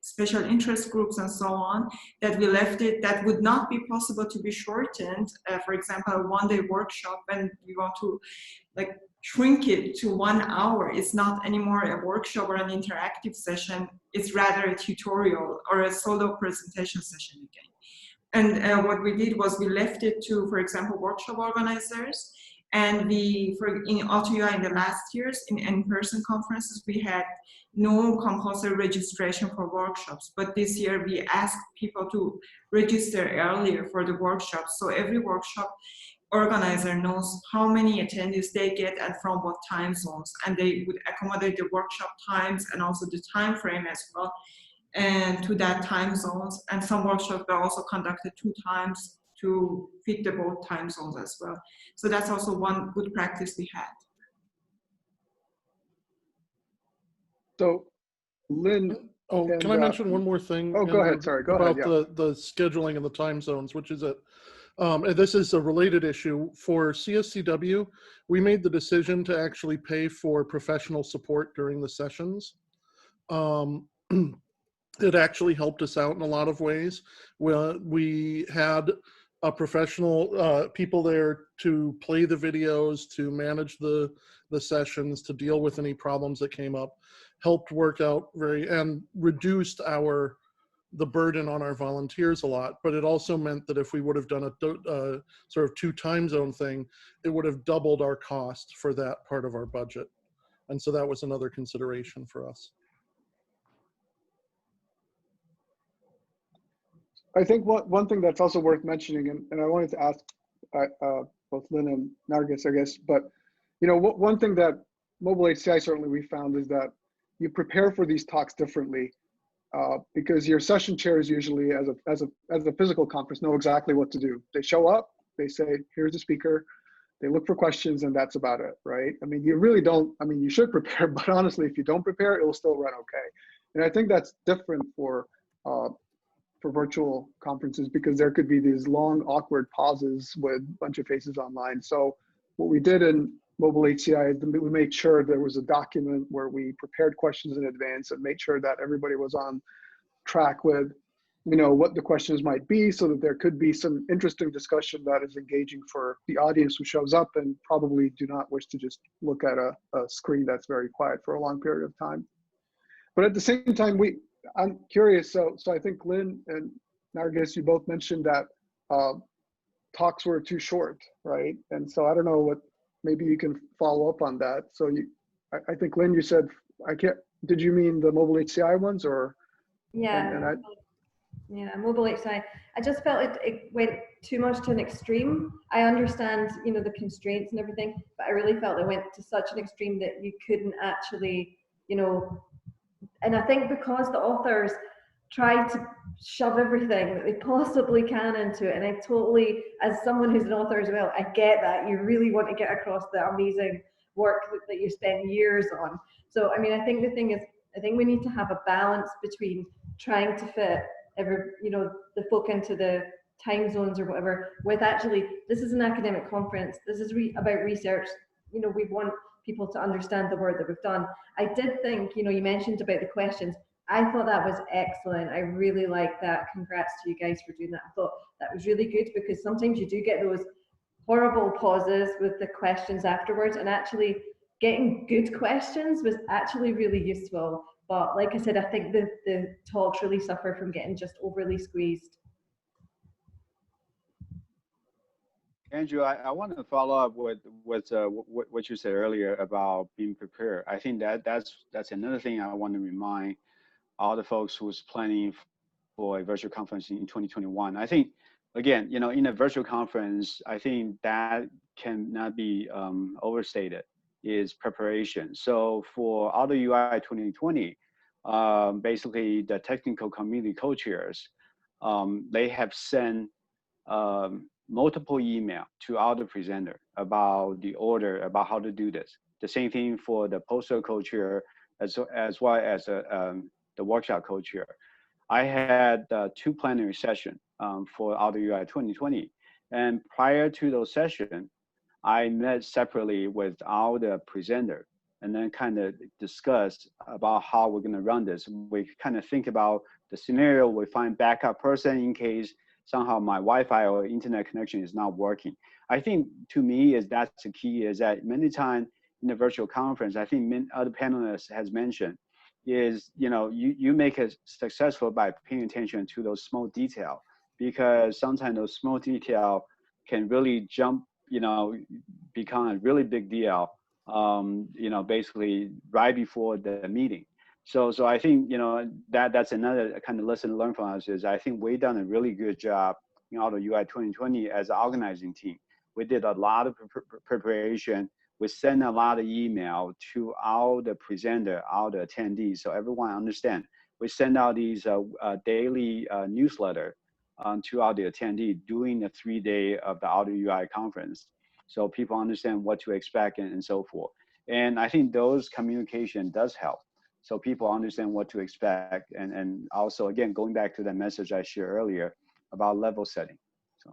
S3: special interest groups and so on, that we left it, that would not be possible to be shortened. For example, a one-day workshop, and we want to shrink it to 1 hour. It's not anymore a workshop or an interactive session. It's rather a tutorial or a solo presentation session again. And what we did was we left it to, for example, workshop organizers. And in Auto UI in the last years, in in-person conferences, we had no compulsory registration for workshops. But this year we asked people to register earlier for the workshops. So every workshop organizer knows how many attendees they get and from what time zones. And they would accommodate the workshop times and also the time frame as well, and to that time zones. And some workshops were also conducted 2 times to fit the both time zones as well. So that's also one good practice we had.
S1: So, Lynn.
S6: Can I mention one more thing?
S1: Oh, go ahead. Sorry, go ahead.
S6: About the scheduling and the time zones, which is and this is a related issue. For CSCW, we made the decision to actually pay for professional support during the sessions. It actually helped us out in a lot of ways. We had a professional people there to play the videos, to manage the sessions, to deal with any problems that came up, helped work out and reduced the burden on our volunteers a lot. But it also meant that if we would have done a sort of 2 time zone thing, it would have doubled our cost for that part of our budget. And so that was another consideration for us.
S1: I think one thing that's also worth mentioning, and I wanted to ask both Lynn and Nargis, I guess, but one thing that Mobile HCI certainly we found is that you prepare for these talks differently because your session chairs usually, as a physical conference, know exactly what to do. They show up, they say, "Here's the speaker," they look for questions, and that's about it, right? I mean, you really don't. I mean, you should prepare, but honestly, if you don't prepare, it will still run okay. And I think that's different for virtual conferences because there could be these long, awkward pauses with a bunch of faces online. So what we did in Mobile HCI is we made sure there was a document where we prepared questions in advance and made sure that everybody was on track with, what the questions might be so that there could be some interesting discussion that is engaging for the audience who shows up and probably do not wish to just look at a screen that's very quiet for a long period of time. But at the same time, I'm curious, so I think Lynn and Nargis, you both mentioned that talks were too short, right? And so I don't know maybe you can follow up on that. So I think Lynn, you said, did you mean the Mobile HCI ones or?
S12: Yeah, yeah, Mobile HCI. I just felt it went too much to an extreme. I understand, the constraints and everything, but I really felt it went to such an extreme that you couldn't actually, and I think because the authors try to shove everything that they possibly can into it, and I totally, as someone who's an author as well, I get that. You really want to get across the amazing work that you spend years on. So, I mean, I think the thing is, I think we need to have a balance between trying to fit the folk into the time zones or whatever, with actually, this is an academic conference, this is about research, we want people to understand the work that we've done. I did think, you mentioned about the questions. I thought that was excellent. I really like that. Congrats to you guys for doing that. I thought that was really good because sometimes you do get those horrible pauses with the questions afterwards, and actually getting good questions was actually really useful. But like I said, I think the talks really suffer from getting just overly squeezed.
S4: Andrew, I want to follow up with what you said earlier about being prepared. I think that's another thing I want to remind all the folks who's planning for a virtual conference in 2021. I think, again, in a virtual conference, I think that cannot be overstated, is preparation. So for Auto UI 2020, basically the technical community co-chairs, they have sent multiple email to all the presenter about the order, about how to do this. The same thing for the poster co-chair as well as the workshop co-chair. I had 2 plenary sessions for Auto UI 2020. And prior to those sessions, I met separately with all the presenter and then kind of discussed about how we're gonna run this. We kind of think about the scenario, we find backup person in case somehow my Wi-Fi or internet connection is not working. I think to me that's the key, is that many times in the virtual conference, I think other panelists has mentioned, is you make it successful by paying attention to those small details, because sometimes those small details can really become a really big deal, basically right before the meeting. So I think, that's another kind of lesson learned from us, is I think we've done a really good job in Auto UI 2020 as an organizing team. We did a lot of preparation. We sent a lot of email to all the presenter, all the attendees, so everyone understand. We send out these daily newsletter to all the attendees during the 3-day of the Auto UI conference, so people understand what to expect and so forth. And I think those communication does help, so people understand what to expect. And also, again, going back to the message I shared earlier about level setting. So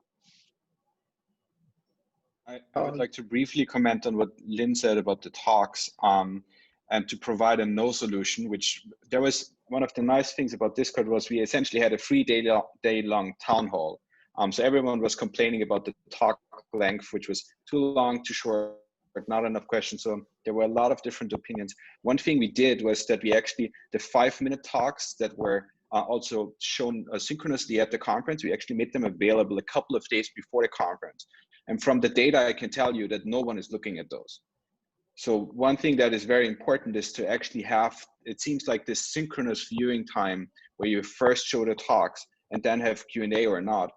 S7: I would like to briefly comment on what Lynn said about the talks, and to provide a no solution, which there was one of the nice things about Discord was we essentially had a 3-day long town hall So everyone was complaining about the talk length, which was too long, too short, not enough questions. So there were a lot of different opinions. One thing we did was that we actually, the 5-minute talks that were also shown synchronously at the conference, we actually made them available a couple of days before the conference. And from the data, I can tell you that no one is looking at those. So one thing that is very important is to actually have, it seems like this synchronous viewing time where you first show the talks and then have Q&A or not,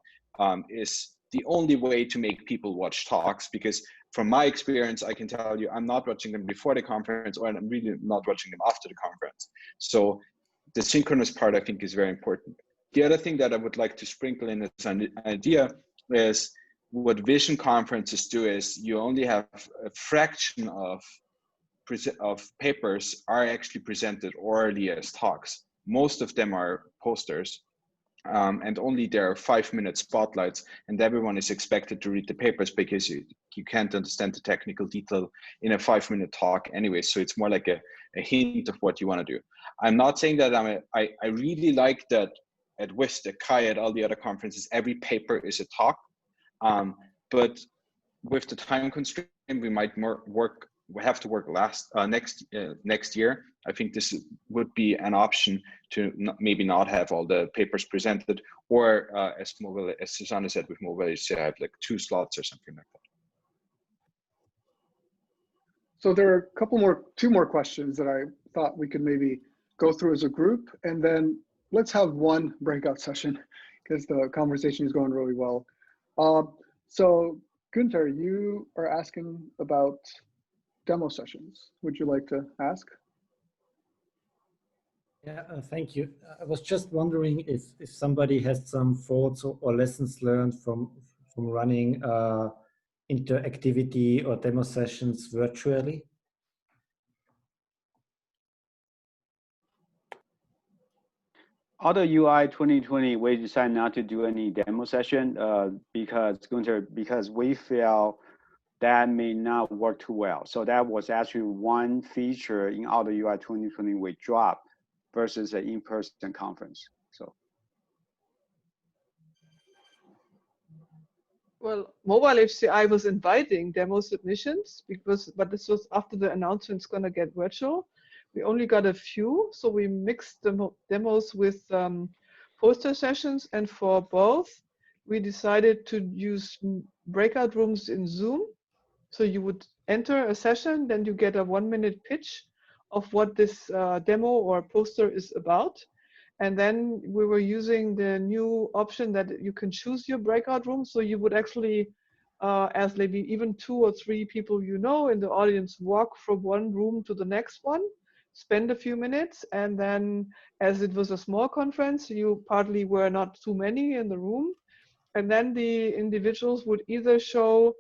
S7: is the only way to make people watch talks, because from my experience, I can tell you, I'm not watching them before the conference, or I'm really not watching them after the conference. So the synchronous part, I think, is very important. The other thing that I would like to sprinkle in as an idea is what vision conferences do is you only have a fraction of papers are actually presented orally as talks. Most of them are posters. And only there are 5-minute spotlights, and everyone is expected to read the papers because you can't understand the technical detail in a 5-minute talk anyway. So it's more like a hint of what you want to do. I'm not saying that I really like that at WIST, at CHI, at all the other conferences, every paper is a talk. But with the time constraint, we might we have to work next year. I think this would be an option to maybe not have all the papers presented, or as Susanne said, with mobile, say I have like 2 slots or something like that.
S1: So there are two more questions that I thought we could maybe go through as a group, and then let's have one breakout session because the conversation is going really well. So Gunther, you are asking about demo sessions. Would you like to ask?
S13: Yeah, thank you. I was just wondering if somebody has some thoughts or lessons learned from running interactivity or demo sessions virtually.
S4: Auto UI 2020, we decided not to do any demo session because we feel that may not work too well. So that was actually one feature in Auto UI 2020 we dropped versus an in-person conference. So.
S8: Well, Mobile HCI was inviting demo submissions but this was after the announcement's gonna get virtual. We only got a few, so we mixed the demos with poster sessions, and for both, we decided to use breakout rooms in Zoom. So you would enter a session, then you get a 1-minute pitch of what this demo or poster is about. And then we were using the new option that you can choose your breakout room. So you would actually, as maybe even 2 or 3 people you know in the audience, walk from one room to the next one, spend a few minutes, and then as it was a small conference, you partly were not too many in the room. And then the individuals would either show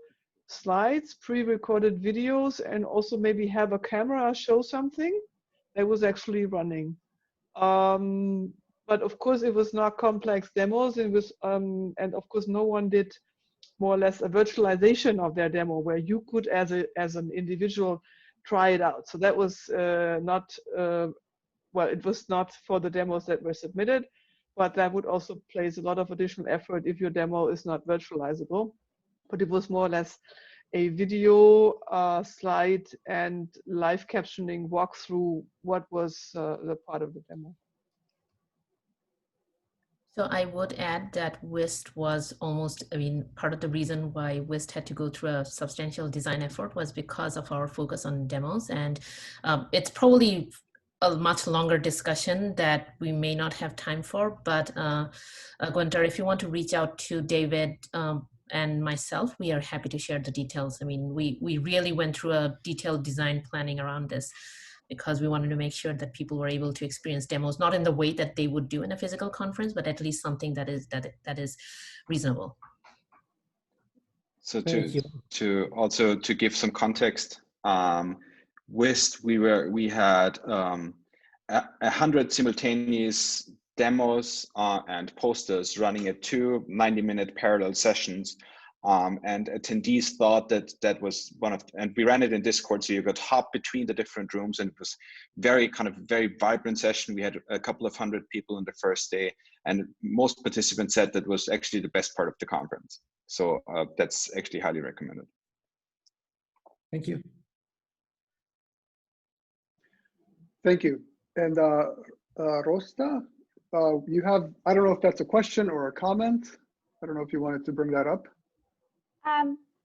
S8: slides, pre-recorded videos, and also maybe have a camera show something that was actually running. But of course, it was not complex demos. It was, and of course, no one did more or less a virtualization of their demo where you could, as an individual, try it out. So that was not, well, it was not for the demos that were submitted, but that would also place a lot of additional effort if your demo is not virtualizable. But it was more or less a video slide and live captioning walkthrough what was the part of the demo.
S5: So I would add that WIST was almost, I mean, part of the reason why WIST had to go through a substantial design effort was because of our focus on demos. And it's probably a much longer discussion that we may not have time for, but Gunther, if you want to reach out to David and myself, we are happy to share the details. I mean, we really went through a detailed design planning around this because we wanted to make sure that people were able to experience demos, not in the way that they would do in a physical conference, but at least something that is reasonable.
S7: So to give some context, WIST, we had 100 simultaneous demos and posters running at 2 90-minute parallel sessions. And attendees thought that that was one of, and we ran it in Discord, so you could hop between the different rooms, and it was very vibrant session. We had a couple of hundred people on the first day, and most participants said that was actually the best part of the conference. So that's actually highly recommended.
S13: Thank you.
S1: Thank you. And Rosta, you have, I don't know if that's a question or a comment. I don't know if you wanted to bring that up.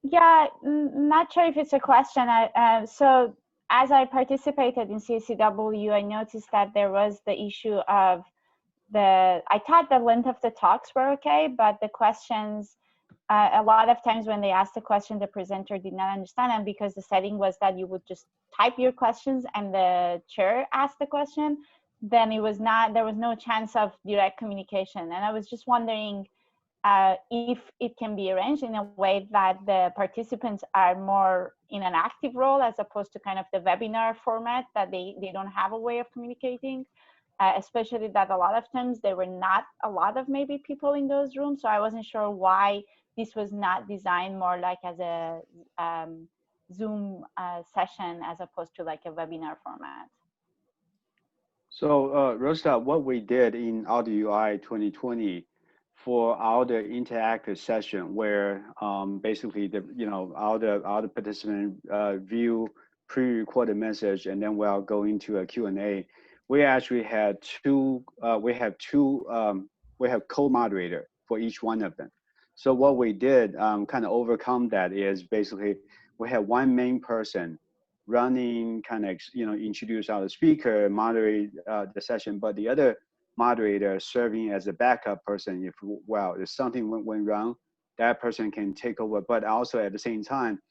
S14: Yeah, not sure if it's a question. So as I participated in CSCW, I noticed that there was the issue of I thought the length of the talks were okay, but the questions, a lot of times when they asked the question, the presenter did not understand them, because the setting was that you would just type your questions and the chair asked the question, then it was not, there was no chance of direct communication. And I was just wondering if it can be arranged in a way that the participants are more in an active role, as opposed to kind of the webinar format that they don't have a way of communicating, especially that a lot of times there were not a lot of maybe people in those rooms. So I wasn't sure why this was not designed more like as a Zoom session as opposed to like a webinar format.
S4: So Rosta, what we did in Audio UI 2020 for our interactive session, where basically all the participants view pre-recorded message, and then we'll go into a Q&A. We actually had we have co-moderator for each one of them. So what we did kind of overcome that is basically we have one main person running, kind of introduce our speaker, moderate the session, but the other moderator serving as a backup person. If if something went wrong, that person can take over. But also at the same time,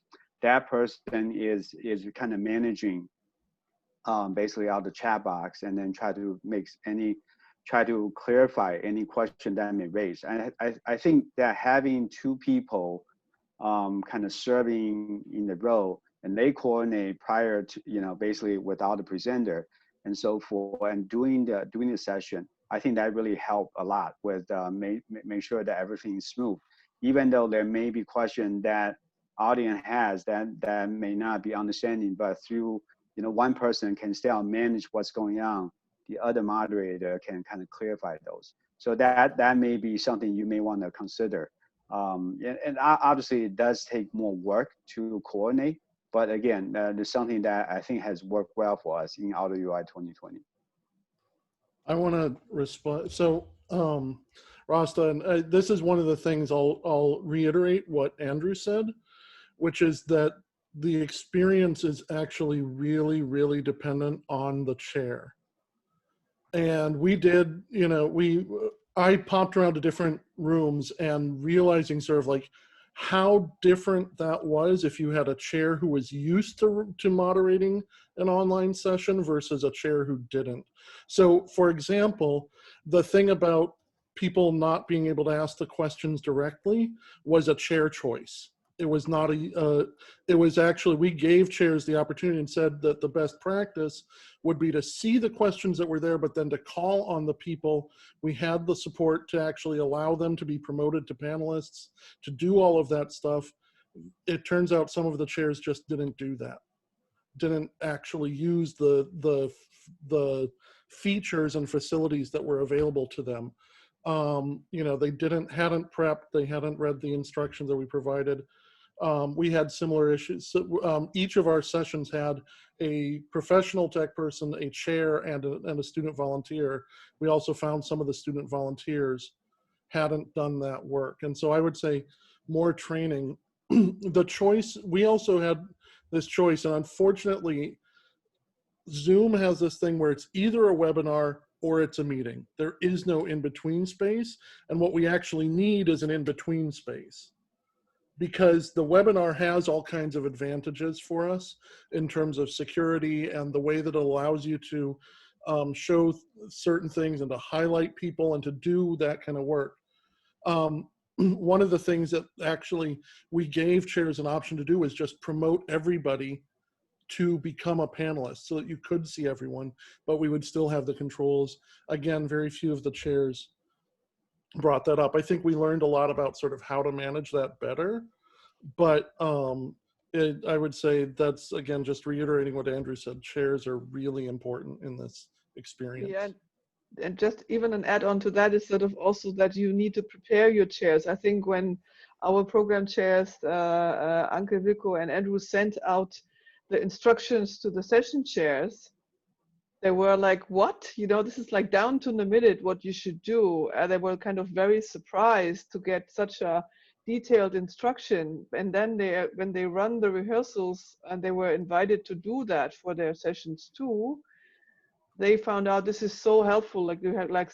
S4: that person is kind of managing basically out the chat box, and then try to clarify any question that may raise. And I think that having two people kind of serving in the role, and they coordinate prior to, basically without the presenter and so forth, and doing the session, I think that really helped a lot with make sure that everything is smooth. Even though there may be questions that audience has that may not be understanding, but through one person can still manage what's going on, the other moderator can kind of clarify those. So that may be something you may want to consider. And obviously it does take more work to coordinate, but again, there's something that I think has worked well for us in Audio UI 2020.
S6: I want to respond. So, Rasta, and this is one of the things I'll reiterate what Andrew said, which is that the experience is actually really, really dependent on the chair. And we did, I popped around to different rooms and realizing sort of like how different that was if you had a chair who was used to moderating an online session versus a chair who didn't. So for example, the thing about people not being able to ask the questions directly was a chair choice. It was not it was actually, we gave chairs the opportunity and said that the best practice would be to see the questions that were there, but then to call on the people. We had the support to actually allow them to be promoted to panelists, to do all of that stuff. It turns out some of the chairs just didn't do that, didn't actually use the features and facilities that were available to them. They hadn't prepped, they hadn't read the instructions that we provided. We had similar issues. So, each of our sessions had a professional tech person, a chair, and a student volunteer. We also found some of the student volunteers hadn't done that work. And so I would say more training. The choice, we also had this choice, and unfortunately, Zoom has this thing where it's either a webinar or it's a meeting. There is no in-between space, and what we actually need is an in-between space, because the webinar has all kinds of advantages for us in terms of security and the way that it allows you to show certain things and to highlight people and to do that kind of work. One of the things that actually we gave chairs an option to do was just promote everybody to become a panelist so that you could see everyone, but we would still have the controls. Again, very few of the chairs brought that up. I think we learned a lot about sort of how to manage that better, but I would say that's, again, just reiterating what Andrew said, chairs are really important in this experience.
S8: Yeah, and just even an add-on to that is sort of also that you need to prepare your chairs. I think when our program chairs, Anke, Wilco, and Andrew sent out the instructions to the session chairs, they were like, what? You know, this is like down to the minute what you should do. They were kind of very surprised to get such a detailed instruction. And then when they run the rehearsals and they were invited to do that for their sessions too, they found out this is so helpful. Like you had like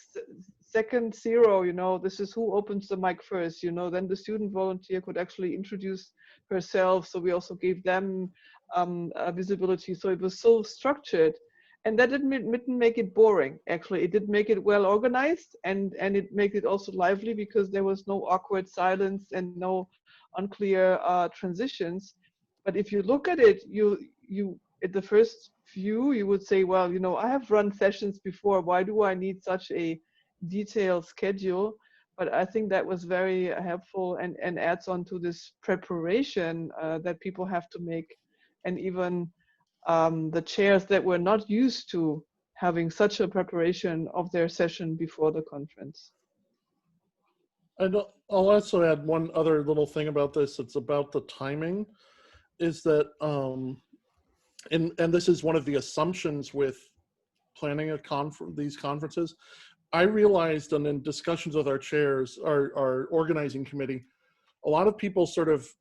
S8: second zero, you know, this is who opens the mic first, you know, then the student volunteer could actually introduce herself. So we also gave them visibility. So it was so structured. And that didn't make it boring, actually. It did make it well organized, and it made it also lively because there was no awkward silence and no unclear transitions. But if you look at it, you at the first view, you would say, well, you know, I have run sessions before. Why do I need such a detailed schedule? But I think that was very helpful and adds on to this preparation that people have to make, and even the chairs that were not used to having such a preparation of their session before the conference.
S6: And I'll also add one other little thing about this. It's about the timing, is that, and this is one of the assumptions with planning these conferences. I realized, and in discussions with our chairs, our organizing committee, a lot of people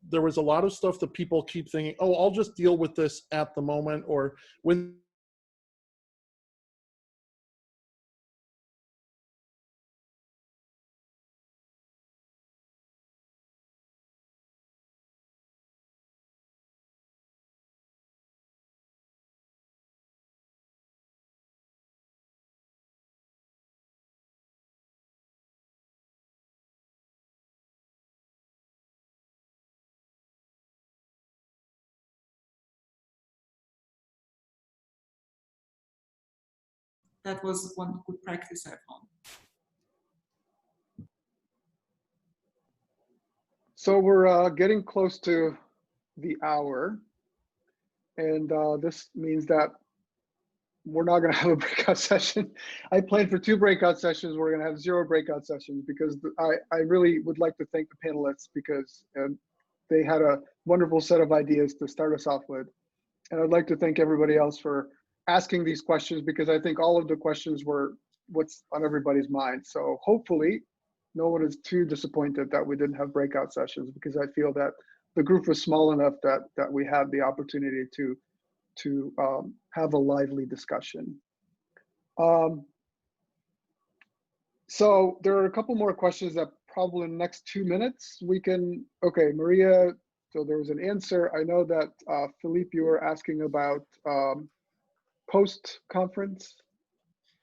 S6: there was a lot of stuff that people keep thinking, oh, I'll just deal with this at the moment, or when
S3: That was one good practice I found.
S1: So we're getting close to the hour, and this means that we're not going to have a breakout session. I planned for 2 breakout sessions. We're going to have 0 breakout sessions because I really would like to thank the panelists, because they had a wonderful set of ideas to start us off with. And I'd like to thank everybody else for asking these questions, because I think all of the questions were what's on everybody's mind. So hopefully no one is too disappointed that we didn't have breakout sessions, because I feel that the group was small enough that we had the opportunity to have a lively discussion. So there are a couple more questions that probably in the next 2 minutes we can, okay, Maria, so there was an answer. I know that Philippe, you were asking about post-conference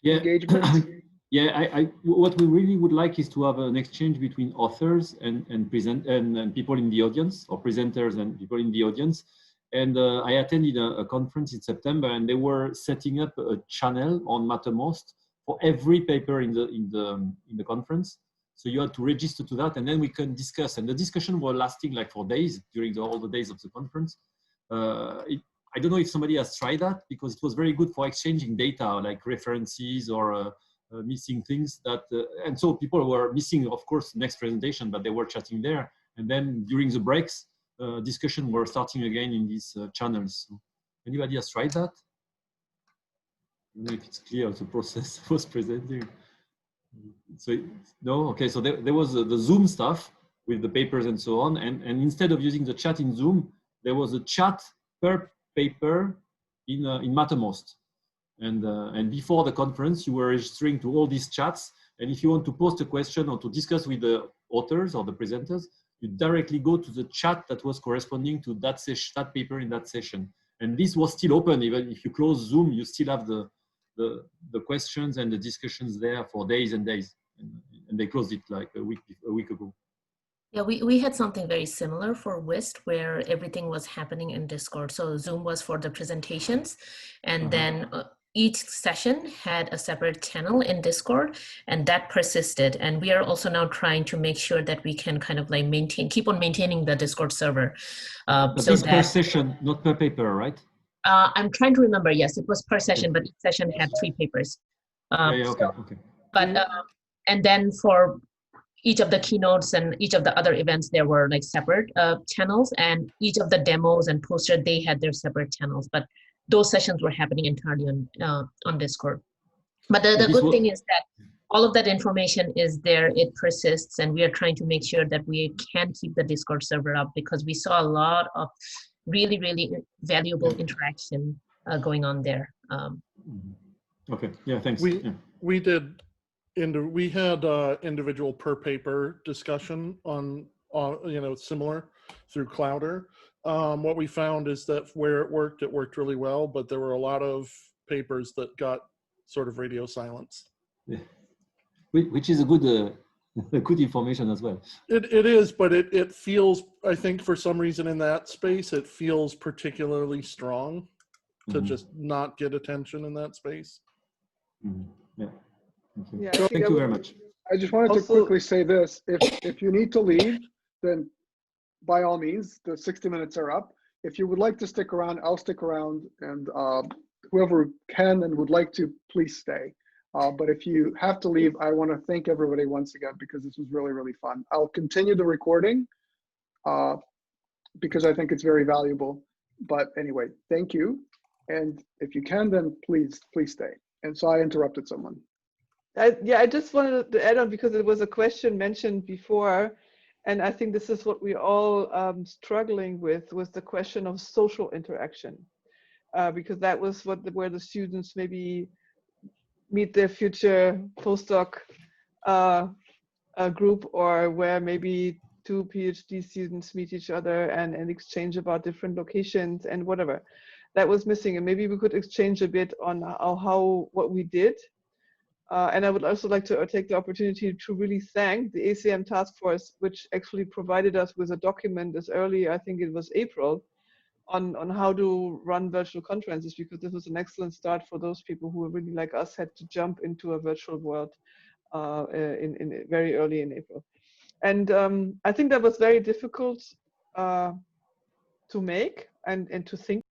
S1: engagement.
S10: Yeah, what we really would like is to have an exchange between authors and people in the audience, or presenters and people in the audience. And I attended a conference in September, and they were setting up a channel on Mattermost for every paper in the conference. So you had to register to that, and then we can discuss. And the discussion was lasting like for days during all the days of the conference. I don't know if somebody has tried that, because it was very good for exchanging data, like references or missing things that, and so people were missing, of course, the next presentation, but they were chatting there. And then during the breaks, discussion were starting again in these channels. So anybody has tried that? I don't know if it's clear the process was presenting. So no, okay. So there was the Zoom stuff with the papers and so on, and instead of using the chat in Zoom, there was a chat per paper in Mattermost. And before the conference, you were registering to all these chats. And if you want to post a question or to discuss with the authors or the presenters, you directly go to the chat that was corresponding to that paper in that session. And this was still open. Even if you close Zoom, you still have the questions and the discussions there for days and days. And they closed it like a week ago.
S5: Yeah, we had something very similar for WIST, where everything was happening in Discord. So Zoom was for the presentations, and then each session had a separate channel in Discord, and that persisted. And we are also now trying to make sure that we can kind of like keep on maintaining the Discord server.
S10: But
S5: so
S10: it's
S5: that,
S10: per session, not per paper, right?
S5: I'm trying to remember. Yes, it was per session, but each session had 3 papers.
S10: Okay.
S5: But and then for each of the keynotes and each of the other events, there were like separate channels, and each of the demos and poster, they had their separate channels. But those sessions were happening entirely on Discord. But the good thing is that all of that information is there, it persists, and we are trying to make sure that we can keep the Discord server up, because we saw a lot of really, really valuable interaction going on there.
S10: Okay, yeah, thanks.
S6: We did, we had individual per paper discussion on similar through Clouder. What we found is that where it worked really well, but there were a lot of papers that got sort of radio silence.
S10: Yeah. Which is a good information as well.
S6: It is, but it feels, I think for some reason in that space, it feels particularly strong to just not get attention in that space.
S10: Yeah.
S1: Yeah,
S10: Thank you very much.
S1: I just wanted to quickly say this. If you need to leave, then by all means, the 60 minutes are up. If you would like to stick around, I'll stick around, and whoever can and would like to, please stay. But if you have to leave, I want to thank everybody once again, because this was really, really fun. I'll continue the recording because I think it's very valuable. But anyway, thank you. And if you can, then please stay. And so I interrupted someone.
S8: I just wanted to add on, because it was a question mentioned before, and I think this is what we all struggling with, was the question of social interaction, because that was where the students maybe meet their future postdoc group, or where maybe 2 PhD students meet each other and exchange about different locations and whatever. That was missing, and maybe we could exchange a bit on what we did. And I would also like to take the opportunity to really thank the ACM task force, which actually provided us with a document as early, I think it was April, on how to run virtual conferences, because this was an excellent start for those people who really, like us, had to jump into a virtual world in very early in April. And I think that was very difficult to make and to think